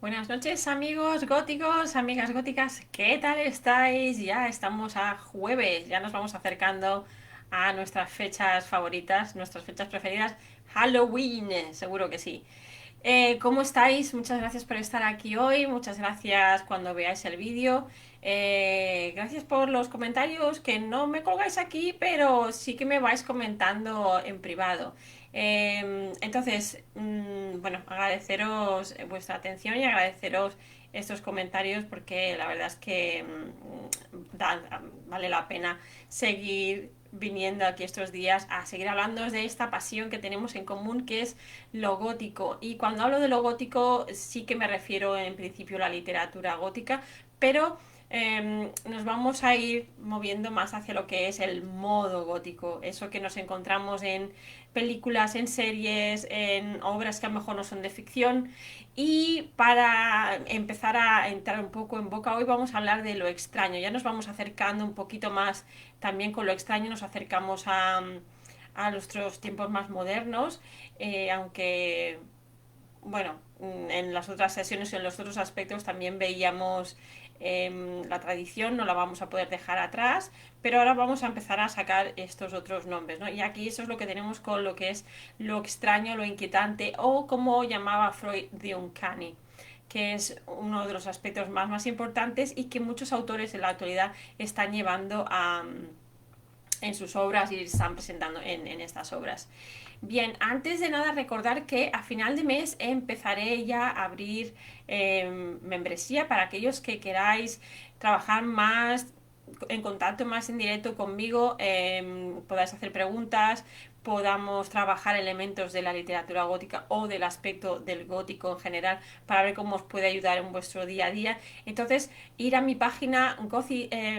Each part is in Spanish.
Buenas noches amigos góticos, amigas góticas, ¿qué tal estáis? Ya estamos a jueves, ya nos vamos acercando a nuestras fechas favoritas, nuestras fechas preferidas, Halloween, seguro que sí. ¿Cómo estáis? Muchas gracias por estar aquí hoy, muchas gracias cuando veáis el vídeo. Gracias por los comentarios que no me colgáis aquí, pero sí que me vais comentando en privado. Bueno, agradeceros vuestra atención y agradeceros estos comentarios porque la verdad es que vale la pena seguir viniendo aquí estos días a seguir hablando de esta pasión que tenemos en común, que es lo gótico. Y cuando hablo de lo gótico sí que me refiero en principio a la literatura gótica, pero nos vamos a ir moviendo más hacia lo que es el modo gótico, eso que nos encontramos en películas, en series, en obras que a lo mejor no son de ficción. Y para empezar a entrar un poco en boca, hoy vamos a hablar de lo extraño. Ya nos vamos acercando un poquito más también con lo extraño, nos acercamos a nuestros tiempos más modernos, aunque bueno, en las otras sesiones y en los otros aspectos también veíamos la tradición, no la vamos a poder dejar atrás, pero ahora vamos a empezar a sacar estos otros nombres, ¿no? Y aquí eso es lo que tenemos con lo que es lo extraño, lo inquietante, o como llamaba Freud, the uncanny, que es uno de los aspectos más importantes y que muchos autores en la actualidad están llevando en sus obras y están presentando en estas obras. Bien, antes de nada recordar que a final de mes empezaré ya a abrir membresía para aquellos que queráis trabajar más en contacto, más en directo conmigo, podáis hacer preguntas, podamos trabajar elementos de la literatura gótica o del aspecto del gótico en general para ver cómo os puede ayudar en vuestro día a día. Entonces, ir a mi página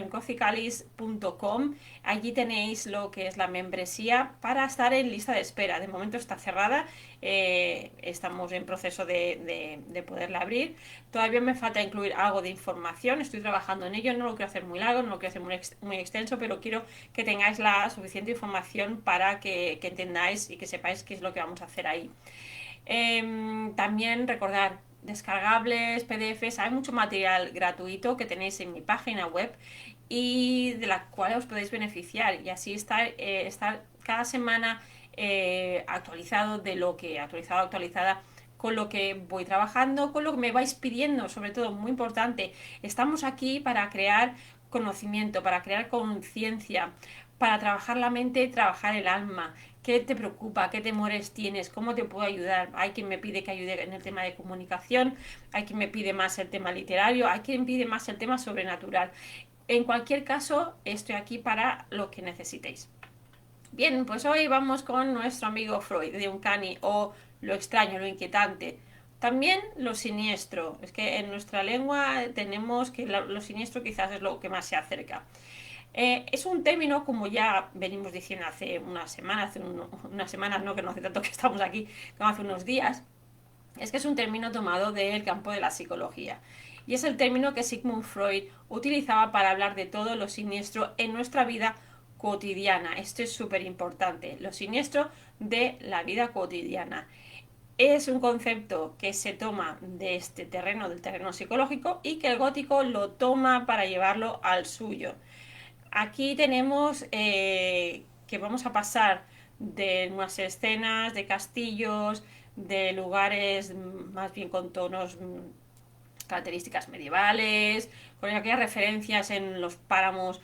gothicalis.com, allí tenéis lo que es la membresía para estar en lista de espera. De momento está cerrada, estamos en proceso de poderla abrir. Todavía me falta incluir algo de información, estoy trabajando en ello, no lo quiero hacer muy largo, no lo quiero hacer muy extenso, pero quiero que tengáis la suficiente información para que entendáis y que sepáis qué es lo que vamos a hacer ahí. También recordar, descargables, PDFs, hay mucho material gratuito que tenéis en mi página web y de la cual os podéis beneficiar y así estar cada semana actualizado de lo que actualizada con lo que voy trabajando, con lo que me vais pidiendo, sobre todo muy importante. Estamos aquí para crear conocimiento, para crear conciencia, para trabajar la mente, trabajar el alma. ¿Qué te preocupa? ¿Qué temores tienes? ¿Cómo te puedo ayudar? Hay quien me pide que ayude en el tema de comunicación, hay quien me pide más el tema literario, hay quien pide más el tema sobrenatural. En cualquier caso, estoy aquí para lo que necesitéis. Bien, pues hoy vamos con nuestro amigo Freud de Uncanny, o lo extraño, lo inquietante. También lo siniestro. Es que en nuestra lengua tenemos que lo siniestro quizás es lo que más se acerca. Es un término, como ya venimos diciendo hace unas semanas, unas semanas, no, que no hace tanto que estamos aquí, como hace unos días, es que es un término tomado del campo de la psicología. Y es el término que Sigmund Freud utilizaba para hablar de todo lo siniestro en nuestra vida cotidiana. Esto es súper importante, lo siniestro de la vida cotidiana. Es un concepto que se toma de este terreno, del terreno psicológico, y que el gótico lo toma para llevarlo al suyo. Aquí tenemos que vamos a pasar de unas escenas de castillos, de lugares más bien con tonos características medievales, con aquellas referencias en los páramos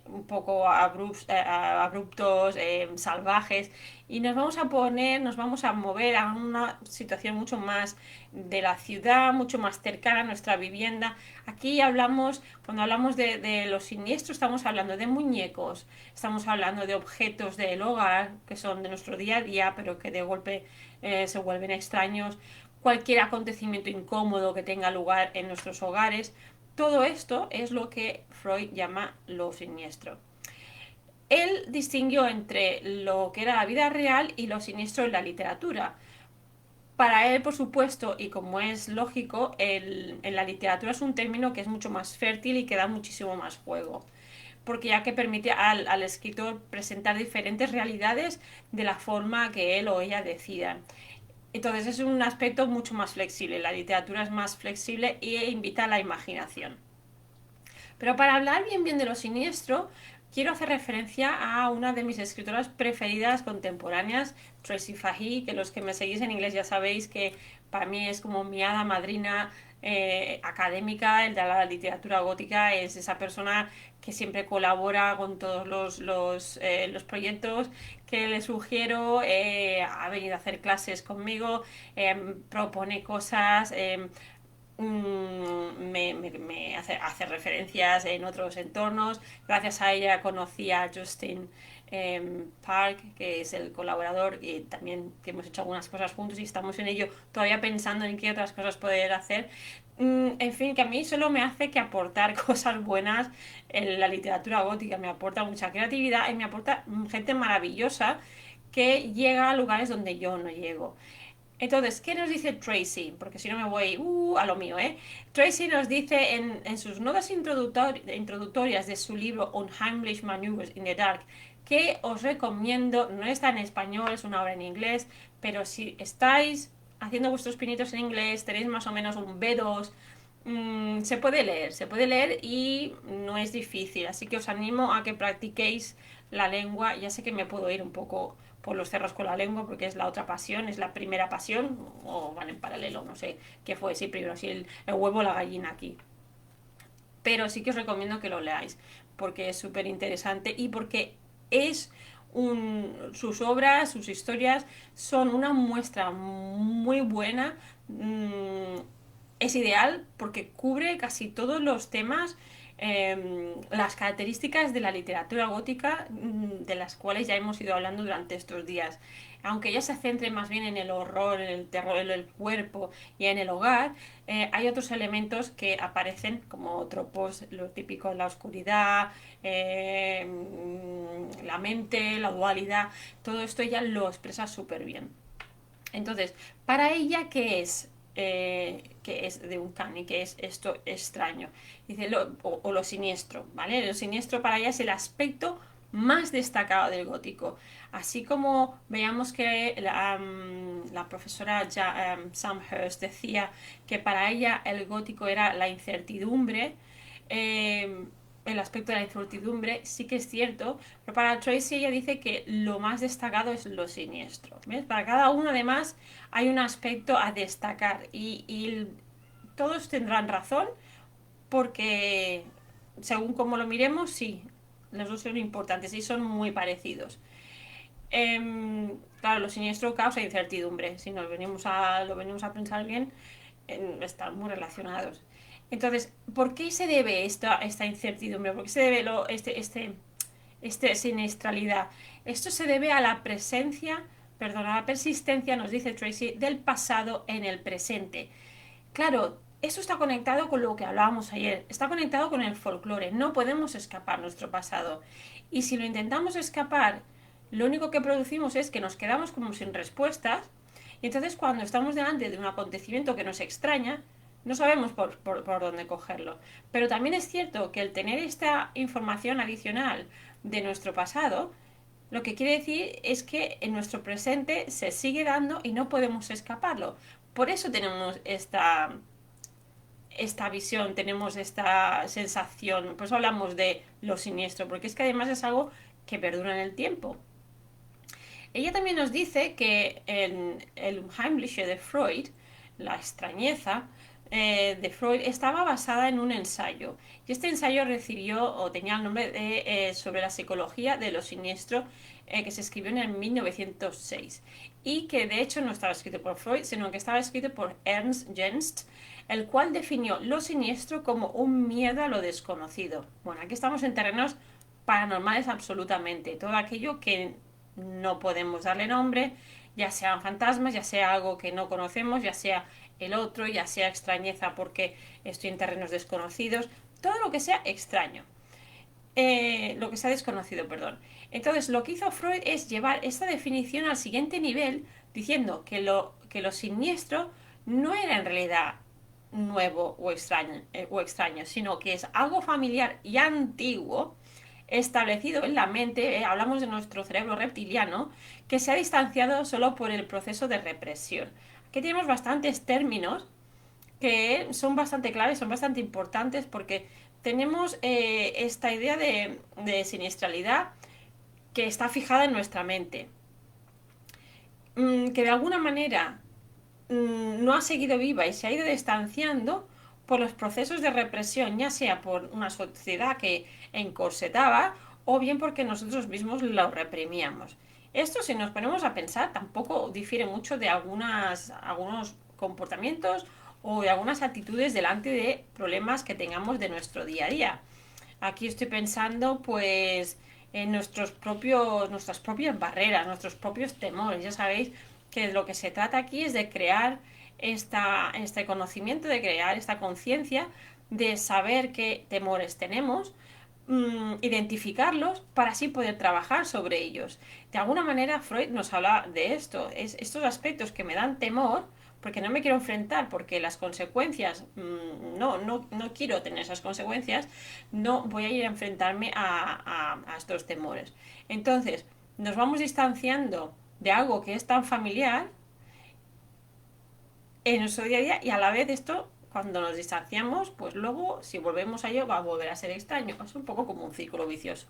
un poco abruptos, salvajes, y nos vamos a mover a una situación mucho más de la ciudad, mucho más cercana a nuestra vivienda. Aquí hablamos, cuando hablamos de los siniestros, estamos hablando de muñecos, estamos hablando de objetos del hogar que son de nuestro día a día, pero que de golpe se vuelven extraños, cualquier acontecimiento incómodo que tenga lugar en nuestros hogares. Todo esto es lo que Freud llama lo siniestro. Él distinguió entre lo que era la vida real y lo siniestro en la literatura. Para él, por supuesto, y como es lógico, en la literatura es un término que es mucho más fértil y que da muchísimo más juego, porque ya que permite al escritor presentar diferentes realidades de la forma que él o ella decidan. Entonces es un aspecto mucho más flexible, la literatura es más flexible e invita a la imaginación. Pero para hablar bien de lo siniestro, quiero hacer referencia a una de mis escritoras preferidas contemporáneas, Tracy Fahey, que los que me seguís en inglés ya sabéis que para mí es como mi hada madrina académica, el de la literatura gótica, es esa persona que siempre colabora con todos los proyectos que le sugiero, ha venido a hacer clases conmigo, propone cosas, me hace referencias en otros entornos. Gracias a ella conocí a Justin Park, que es el colaborador, y también que hemos hecho algunas cosas juntos y estamos en ello todavía pensando en qué otras cosas poder hacer. En fin, que a mí solo me hace que aportar cosas buenas en la literatura gótica, me aporta mucha creatividad y me aporta gente maravillosa que llega a lugares donde yo no llego. Entonces, ¿qué nos dice Tracy? Porque si no me voy a lo mío, ¿eh? Tracy nos dice en sus notas introductorias de su libro Unheimlich Maneuvers in the Dark, que os recomiendo, no está en español, es una obra en inglés, pero si estáis haciendo vuestros pinitos en inglés, tenéis más o menos un B2, se puede leer y no es difícil, así que os animo a que practiquéis la lengua. Ya sé que me puedo ir un poco por los cerros con la lengua porque es la otra pasión, es la primera pasión, o van en paralelo, no sé qué fue, si primero, si el huevo o la gallina aquí. Pero sí que os recomiendo que lo leáis porque es súper interesante y porque es sus obras, sus historias son una muestra muy buena. Es ideal porque cubre casi todos los temas, las características de la literatura gótica, de las cuales ya hemos ido hablando durante estos días. Aunque ella se centre más bien en el horror, en el terror, en el cuerpo y en el hogar, hay otros elementos que aparecen como tropos, lo típico, la oscuridad, la mente, la dualidad, todo esto ella lo expresa súper bien. Entonces, para ella, ¿qué es? Que es de un cani, que es esto extraño, dice o lo siniestro, ¿vale? Lo siniestro para ella es el aspecto más destacado del gótico, así como veíamos que la profesora Sam Hurst decía que para ella el gótico era la incertidumbre, el aspecto de la incertidumbre sí que es cierto, pero para Tracy ella dice que lo más destacado es lo siniestro. ¿Ves? Para cada uno además hay un aspecto a destacar y todos tendrán razón porque según como lo miremos, sí, los dos son importantes y son muy parecidos. Claro, lo siniestro causa incertidumbre. Si lo venimos a pensar bien, están muy relacionados. Entonces, ¿por qué se debe esta incertidumbre? ¿Por qué se debe esta siniestralidad? Esto se debe a la presencia, perdón, a la persistencia, nos dice Tracy, del pasado en el presente. Claro, eso está conectado con lo que hablábamos ayer, está conectado con el folclore, no podemos escapar nuestro pasado. Y si lo intentamos escapar, lo único que producimos es que nos quedamos como sin respuestas, y entonces cuando estamos delante de un acontecimiento que nos extraña, no sabemos por dónde cogerlo. Pero también es cierto que el tener esta información adicional de nuestro pasado, lo que quiere decir es que en nuestro presente se sigue dando y no podemos escaparlo. Por eso tenemos esta visión, tenemos esta sensación, por eso hablamos de lo siniestro, porque es que además es algo que perdura en el tiempo. Ella también nos dice que en el Unheimliche de Freud, la extrañeza de Freud, estaba basada en un ensayo. Y este ensayo recibió o tenía el nombre de sobre la psicología de lo siniestro, que se escribió en el 1906. Y que de hecho no estaba escrito por Freud, sino que estaba escrito por Ernst Jens, el cual definió lo siniestro como un miedo a lo desconocido. Bueno, aquí estamos en terrenos paranormales absolutamente. Todo aquello que no podemos darle nombre, ya sean fantasmas, ya sea algo que no conocemos, ya sea el otro, ya sea extrañeza porque estoy en terrenos desconocidos, todo lo que sea extraño. Lo que sea desconocido, perdón. Entonces, lo que hizo Freud es llevar esta definición al siguiente nivel, diciendo que lo siniestro no era en realidad nuevo o extraño, sino que es algo familiar y antiguo, establecido en la mente, hablamos de nuestro cerebro reptiliano, que se ha distanciado solo por el proceso de represión. Aquí tenemos bastantes términos que son bastante claves, son bastante importantes porque tenemos esta idea de siniestralidad que está fijada en nuestra mente, que de alguna manera no ha seguido viva y se ha ido distanciando por los procesos de represión, ya sea por una sociedad que encorsetaba o bien porque nosotros mismos lo reprimíamos. Esto, si nos ponemos a pensar, tampoco difiere mucho de algunos comportamientos o de algunas actitudes delante de problemas que tengamos de nuestro día a día. Aquí estoy pensando, pues, en nuestras propias barreras, nuestros propios temores. Ya sabéis que de lo que se trata aquí es de crear este conocimiento, de crear esta conciencia, de saber qué temores tenemos, identificarlos para así poder trabajar sobre ellos. De alguna manera Freud nos habla de esto, estos aspectos que me dan temor porque no me quiero enfrentar, porque las consecuencias, no quiero tener esas consecuencias, no voy a ir a enfrentarme a estos temores. Entonces, nos vamos distanciando de algo que es tan familiar en nuestro día a día y a la vez esto, cuando nos distanciamos, pues luego si volvemos a ello va a volver a ser extraño. Es un poco como un círculo vicioso.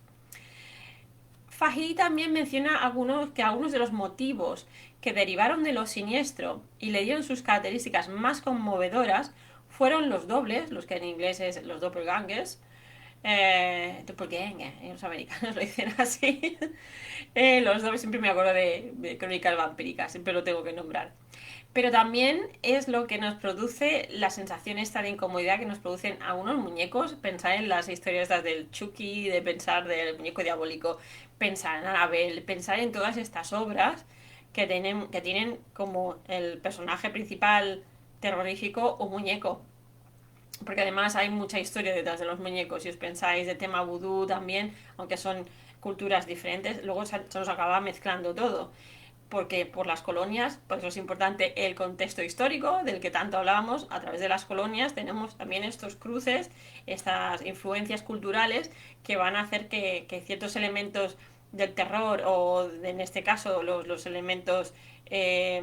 Fahey también menciona algunos de los motivos que derivaron de lo siniestro y le dieron sus características más conmovedoras fueron los dobles, los que en inglés es los doppelgangers, doppelganger, los americanos lo dicen así. Los dobles, siempre me acuerdo de Crónicas Vampíricas, siempre lo tengo que nombrar. Pero también es lo que nos produce la sensación esta de incomodidad que nos producen algunos muñecos. Pensar en las historias estas del Chucky, de pensar del muñeco diabólico, pensar en Annabelle, pensar en todas estas obras que tienen como el personaje principal terrorífico un muñeco. Porque además hay mucha historia detrás de los muñecos. Si os pensáis de tema vudú también, aunque son culturas diferentes, luego se nos acaba mezclando todo porque por las colonias, por eso es importante el contexto histórico del que tanto hablábamos, a través de las colonias tenemos también estos cruces, estas influencias culturales que van a hacer que ciertos elementos del terror o en este caso los elementos que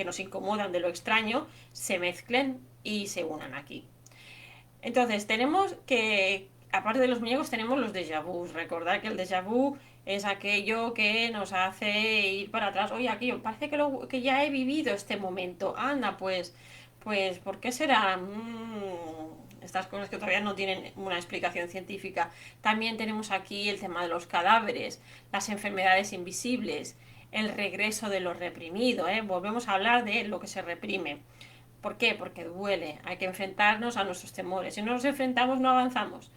nos incomodan de lo extraño se mezclen y se unan aquí. Entonces tenemos que, aparte de los muñecos, tenemos los déjà vus. Recordad que el déjà vu es aquello que nos hace ir para atrás. Oye, aquello, parece que ya he vivido este momento. Anda, pues, ¿por qué será? Estas cosas que todavía no tienen una explicación científica. También tenemos aquí el tema de los cadáveres, las enfermedades invisibles, el regreso de lo reprimido. Volvemos a hablar de lo que se reprime. ¿Por qué? Porque duele. Hay que enfrentarnos a nuestros temores. Si no nos enfrentamos, no avanzamos.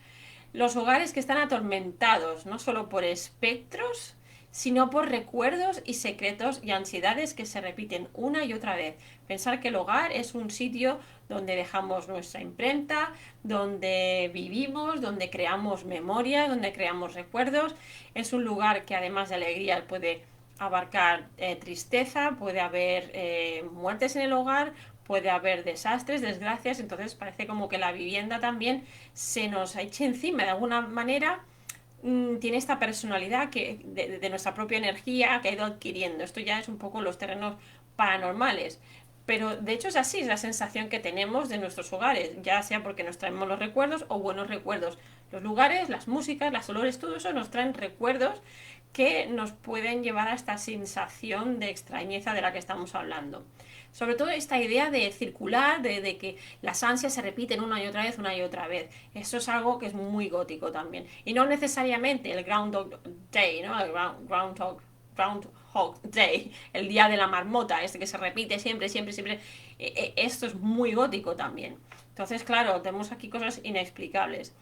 Los hogares que están atormentados, no solo por espectros, sino por recuerdos y secretos y ansiedades que se repiten una y otra vez. Pensar que el hogar es un sitio donde dejamos nuestra imprenta, donde vivimos, donde creamos memorias, donde creamos recuerdos. Es un lugar que además de alegría puede abarcar tristeza, puede haber muertes en el hogar, puede haber desastres, desgracias, entonces parece como que la vivienda también se nos eche encima de alguna manera, tiene esta personalidad de nuestra propia energía que ha ido adquiriendo. Esto ya es un poco los terrenos paranormales. Pero de hecho es así, es la sensación que tenemos de nuestros hogares, ya sea porque nos traemos los recuerdos o buenos recuerdos. Los lugares, las músicas, los olores, todo eso nos traen recuerdos que nos pueden llevar a esta sensación de extrañeza de la que estamos hablando. Sobre todo esta idea de circular, de que las ansias se repiten una y otra vez, una y otra vez. Eso es algo que es muy gótico también. Y no necesariamente el Groundhog Day, ¿no? El Groundhog Day, el día de la marmota, este que se repite siempre, siempre, siempre. Esto es muy gótico también. Entonces, claro, tenemos aquí cosas inexplicables.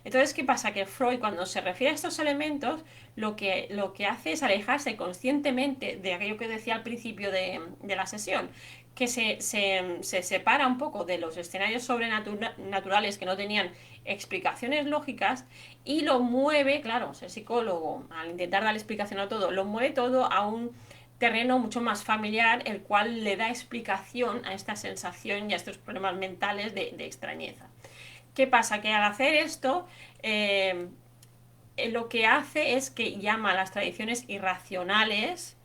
Entonces, ¿qué pasa? Que Freud, cuando se refiere a estos elementos, lo que hace es alejarse conscientemente de aquello que decía al principio de la sesión, que se separa un poco de los escenarios sobrenaturales que no tenían explicaciones lógicas y lo mueve, claro, ser psicólogo, al intentar dar explicación a todo, lo mueve todo a un terreno mucho más familiar, el cual le da explicación a esta sensación y a estos problemas mentales de extrañeza. ¿Qué pasa? Que al hacer esto, lo que hace es que llama a las tradiciones irracionales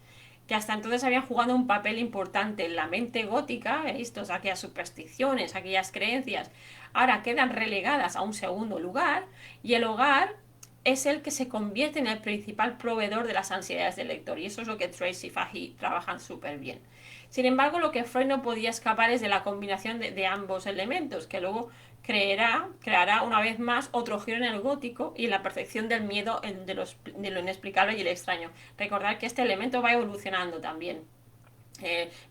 que hasta entonces habían jugado un papel importante en la mente gótica, estos, aquellas supersticiones, aquellas creencias, ahora quedan relegadas a un segundo lugar, y el hogar es el que se convierte en el principal proveedor de las ansiedades del lector, y eso es lo que Tracy y Fahey trabajan súper bien. Sin embargo, lo que Freud no podía escapar es de la combinación de ambos elementos, que luego creará una vez más otro giro en el gótico y en la percepción del miedo de lo inexplicable y el extraño. Recordad que este elemento va evolucionando también.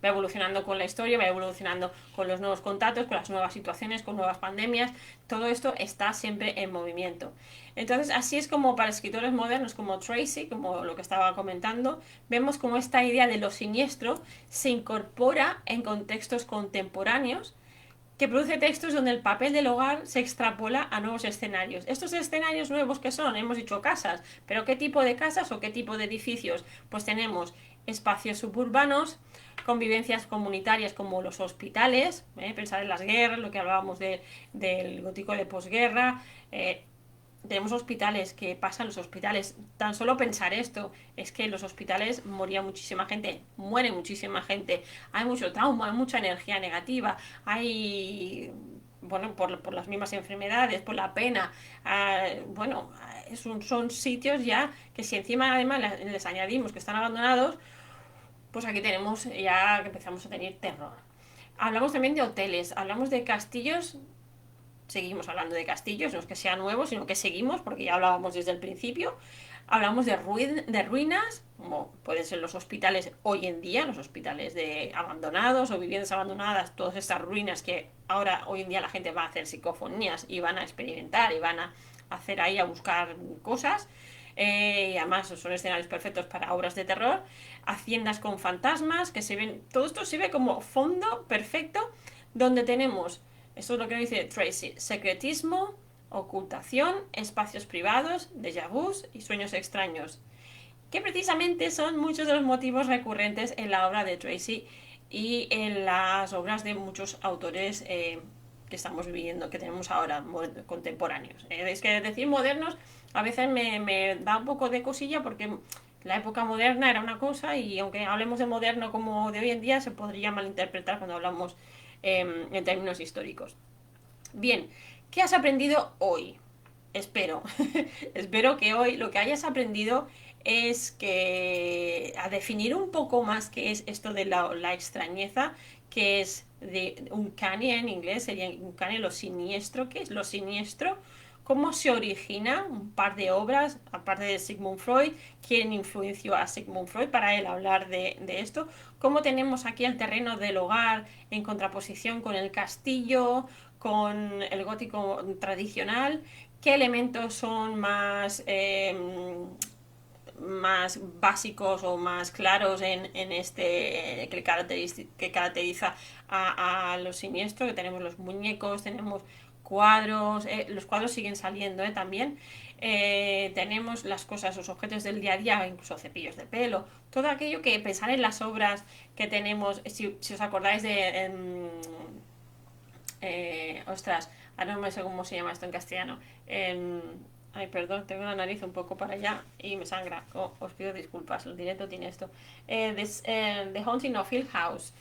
Va evolucionando con la historia, va evolucionando con los nuevos contactos, con las nuevas situaciones, con nuevas pandemias. Todo esto está siempre en movimiento. Entonces, así es como para escritores modernos como Tracy, como lo que estaba comentando, vemos como esta idea de lo siniestro se incorpora en contextos contemporáneos, que produce textos donde el papel del hogar se extrapola a nuevos escenarios. Estos escenarios nuevos, ¿qué son? Hemos dicho casas, pero ¿qué tipo de casas o qué tipo de edificios? Pues tenemos espacios suburbanos, convivencias comunitarias como los hospitales, pensar en las guerras, lo que hablábamos del gótico de posguerra, tenemos hospitales, que pasan los hospitales. Tan solo pensar esto, es que en los hospitales moría muchísima gente, muere muchísima gente, hay mucho trauma, hay mucha energía negativa, hay, bueno, por las mismas enfermedades, por la pena, bueno, son sitios ya que si encima además les añadimos que están abandonados, pues aquí tenemos ya que empezamos a tener terror. Hablamos también de hoteles, hablamos de castillos. Seguimos hablando de castillos, no es que sea nuevo, sino que seguimos, porque ya hablábamos desde el principio. Hablamos de ruinas, como pueden ser los hospitales hoy en día, los hospitales de abandonados o viviendas abandonadas, todas estas ruinas que ahora, hoy en día, la gente va a hacer psicofonías y van a experimentar y van a hacer ahí a buscar cosas. Y además son escenarios perfectos para obras de terror. Haciendas con fantasmas, que se ven, todo esto sirve como fondo perfecto, donde tenemos, esto es lo que dice Tracy, secretismo, ocultación, espacios privados, déjà vus y sueños extraños, que precisamente son muchos de los motivos recurrentes en la obra de Tracy y en las obras de muchos autores que estamos viviendo, que tenemos ahora, contemporáneos. Es que decir modernos a veces me da un poco de cosilla, porque la época moderna era una cosa, y aunque hablemos de moderno como de hoy en día, se podría malinterpretar cuando hablamos en términos históricos. Bien, ¿qué has aprendido hoy? Espero, espero que hoy lo que hayas aprendido es que a definir un poco más qué es esto de la extrañeza, que es de uncanny en inglés, sería uncanny lo siniestro. ¿Qué es lo siniestro? ¿Cómo se origina? Un par de obras, aparte de Sigmund Freud, quién influenció a Sigmund Freud para él hablar de esto. ¿Cómo tenemos aquí el terreno del hogar en contraposición con el castillo, con el gótico tradicional? ¿Qué elementos son más básicos o más claros en este que caracteriza a los siniestros? Que tenemos los muñecos, tenemos cuadros, los cuadros siguen saliendo también. Tenemos las cosas, los objetos del día a día, incluso cepillos de pelo, todo aquello que pensar en las obras que tenemos, si os acordáis de ostras, ahora no me sé cómo se llama esto en castellano. Ay, perdón, tengo la nariz un poco para allá y me sangra. Os pido disculpas, el directo tiene esto. The Haunting of Hill House.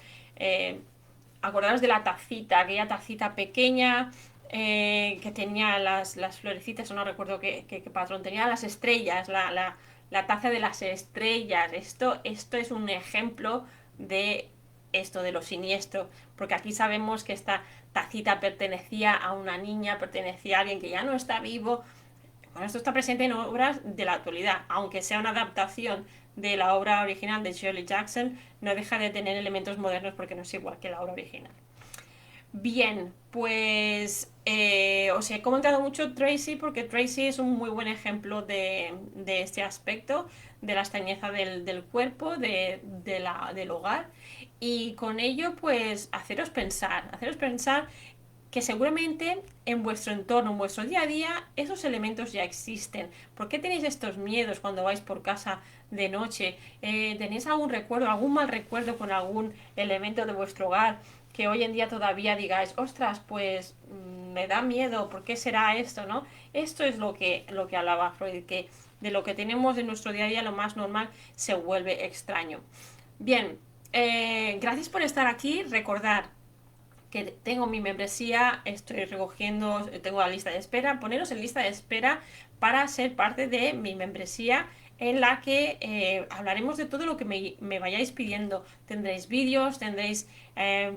Acordaros de la tacita, aquella tacita pequeña que tenía las florecitas, o no recuerdo qué patrón, tenía las estrellas, la taza de las estrellas. Esto es un ejemplo de esto, de lo siniestro, porque aquí sabemos que esta tacita pertenecía a una niña, pertenecía a alguien que ya no está vivo. Bueno, esto está presente en obras de la actualidad, aunque sea una adaptación de la obra original de Shirley Jackson, no deja de tener elementos modernos porque no es igual que la obra original. Bien, pues os he comentado mucho Tracy, porque Tracy es un muy buen ejemplo de este aspecto, de la extrañeza del cuerpo, del hogar, y con ello pues haceros pensar que seguramente en vuestro entorno, en vuestro día a día, esos elementos ya existen. ¿Por qué tenéis estos miedos cuando vais por casa de noche? ¿Tenéis algún recuerdo, algún mal recuerdo con algún elemento de vuestro hogar que hoy en día todavía digáis, ostras, pues me da miedo, ¿por qué será esto, no? Esto es lo que hablaba Freud, que de lo que tenemos en nuestro día a día, lo más normal se vuelve extraño. Bien, gracias por estar aquí. Recordar que tengo mi membresía, estoy recogiendo, tengo la lista de espera, poneros en lista de espera para ser parte de mi membresía en la que hablaremos de todo lo que me vayáis pidiendo. Tendréis vídeos, tendréis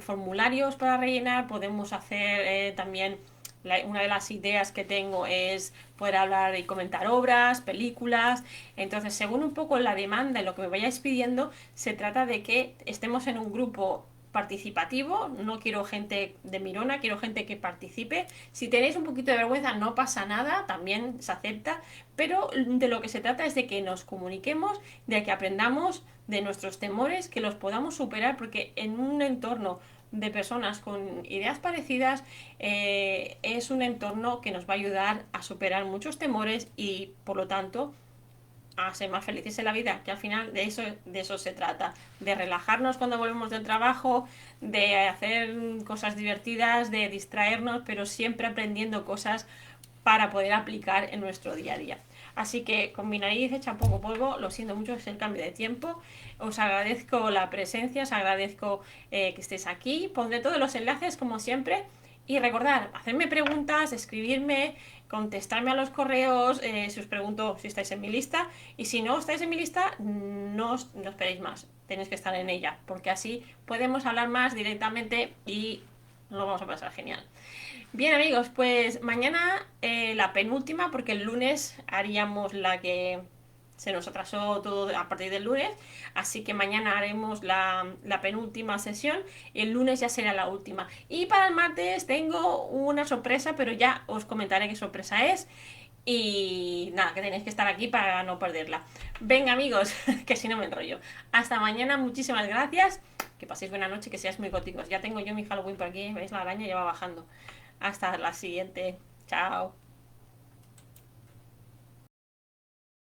formularios para rellenar, podemos hacer también una de las ideas que tengo es poder hablar y comentar obras, películas. Entonces, según un poco la demanda y lo que me vayáis pidiendo, se trata de que estemos en un grupo participativo. No quiero gente de mirona, quiero gente que participe. Si tenéis un poquito de vergüenza, no pasa nada, también se acepta, pero de lo que se trata es de que nos comuniquemos, de que aprendamos de nuestros temores, que los podamos superar, porque en un entorno de personas con ideas parecidas es un entorno que nos va a ayudar a superar muchos temores y por lo tanto a ser más felices en la vida, que al final de eso se trata, de relajarnos cuando volvemos del trabajo, de hacer cosas divertidas, de distraernos, pero siempre aprendiendo cosas para poder aplicar en nuestro día a día. Así que con mi nariz hecha un poco polvo, lo siento mucho, es el cambio de tiempo. Os agradezco la presencia, os agradezco que estéis aquí. Pondré todos los enlaces como siempre. Y recordad, hacerme preguntas, escribirme, contestarme a los correos si os pregunto si estáis en mi lista. Y si no estáis en mi lista, no esperéis más. Tenéis que estar en ella, porque así podemos hablar más directamente y lo vamos a pasar genial. Bien amigos, pues mañana la penúltima, porque el lunes haríamos la que se nos atrasó todo a partir del lunes, así que mañana haremos la penúltima sesión y el lunes ya será la última. Y para el martes tengo una sorpresa, pero ya os comentaré qué sorpresa es. Y nada, que tenéis que estar aquí para no perderla. Venga amigos, que si no me enrollo. Hasta mañana, muchísimas gracias. Que paséis buena noche, que seáis muy góticos. Ya tengo yo mi Halloween por aquí, veis la araña ya va bajando. Hasta la siguiente. Chao.